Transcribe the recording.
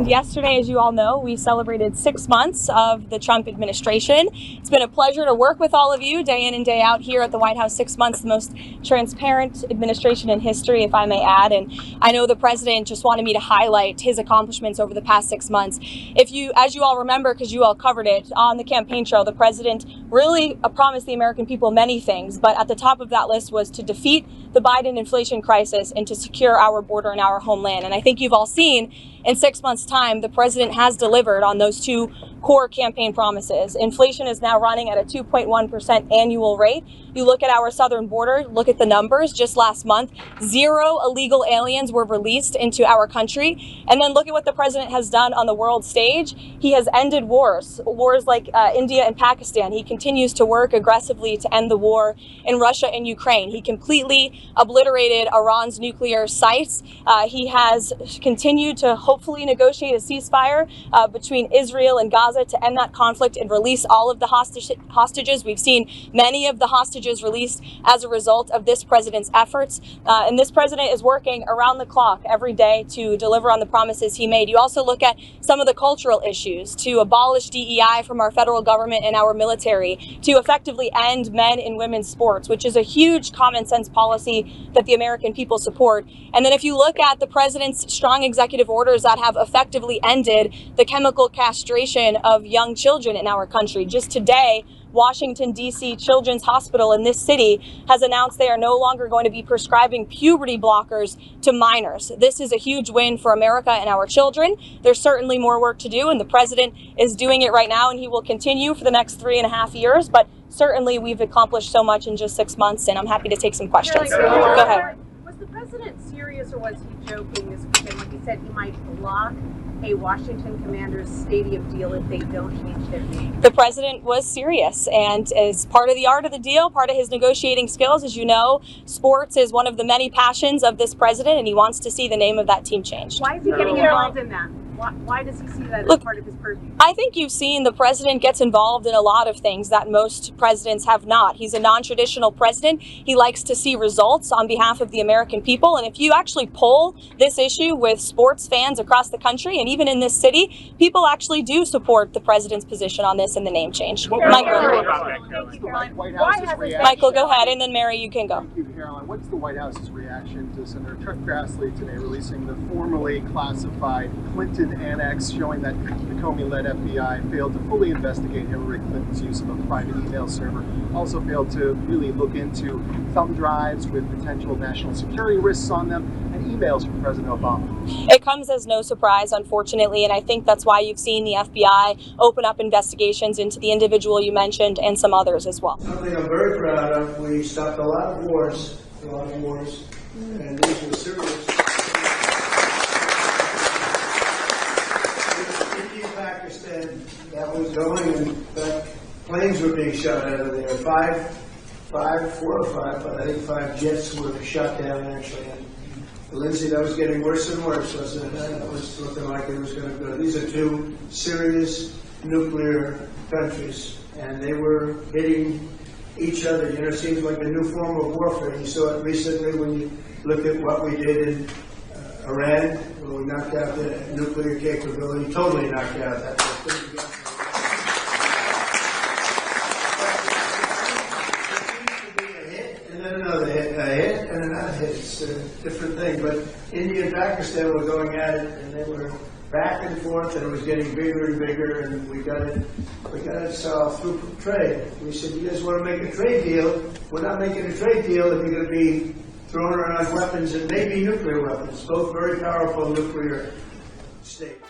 Yesterday, as you all know, we celebrated 6 months of the Trump administration. It's been a pleasure to work with all of you day in and day out here at the White House. 6 months, the most transparent administration in history, if I may add. And I know the president just wanted me to highlight his accomplishments over the past 6 months. As you all remember, because you all covered it on the campaign trail, the president really promised the American people many things. But at the top of that list was to defeat the Biden inflation crisis and to secure our border and our homeland. And I think you've all seen in 6 months' time, the president has delivered on those two core campaign promises. Inflation is now running at a 2.1% annual rate. You look at our southern border, look at the numbers. Just last month, 0 illegal aliens were released into our country. And then look at what the president has done on the world stage. He has ended wars like India and Pakistan. He continues to work aggressively to end the war in Russia and Ukraine. He completely obliterated Iran's nuclear sites. He has continued to hopefully negotiate a ceasefire between Israel and Gaza to end that conflict and release all of the hostages. We've seen many of the hostages released as a result of this president's efforts. And this president is working around the clock every day to deliver on the promises he made. You also look at some of the cultural issues, to abolish DEI from our federal government and our military, to effectively end men and women's sports, which is a huge common sense policy that the American people support. And then if you look at the president's strong executive orders that have effectively ended the chemical castration of young children in our country. Just today, Washington, D.C. Children's Hospital in this city has announced they are no longer going to be prescribing puberty blockers to minors. This is a huge win for America and our children. There's certainly more work to do, and the president is doing it right now, and he will continue for the next 3.5 years. But certainly we've accomplished so much in just 6 months, and I'm happy to take some questions. Go ahead. Was the president serious, or was he joking this weekend when he said he might block a Washington Commanders stadium deal if they don't change their name? The president was serious, and as part of the art of the deal, part of his negotiating skills, as you know, sports is one of the many passions of this president, and he wants to see the name of that team changed. Why is he getting involved in that? Why does he see that as part of his purview? I think you've seen the president gets involved in a lot of things that most presidents have not. He's a non-traditional president. He likes to see results on behalf of the American people. And if you actually poll this issue with sports fans across the country and even in this city, people actually do support the president's position on this and the name change. Michael, go ahead, and then Mary, you can go. Thank you, Caroline. What's the White House's reaction to Senator Chuck Grassley today releasing the formerly classified Clinton annex showing that the Comey-led FBI failed to fully investigate Hillary Clinton's use of a private email server, also failed to really look into thumb drives with potential national security risks on them, and emails from President Obama? It comes as no surprise, unfortunately, and I think that's why you've seen the FBI open up investigations into the individual you mentioned and some others as well. Something I'm very proud of. We stopped a lot of wars, and these were serious. India-Pakistan, that was going, and planes were being shot out of there. Four or five, but I think 5 jets were shot down actually. And Lindsay, that was getting worse and worse, wasn't it? That was looking like it was going to go. These are two serious nuclear countries, and they were hitting each other. You know, it seems like a new form of warfare. You saw it recently when you look at what we did in Iran, when we knocked out the nuclear capability, totally knocked out that. Another hit, a hit and another hit. It's a different thing. But India and Pakistan were going at it, and they were back and forth, and it was getting bigger and bigger. And we got it solved through trade. We said, "You guys want to make a trade deal? We're not making a trade deal if you're going to be throwing around weapons and maybe nuclear weapons, both very powerful nuclear states."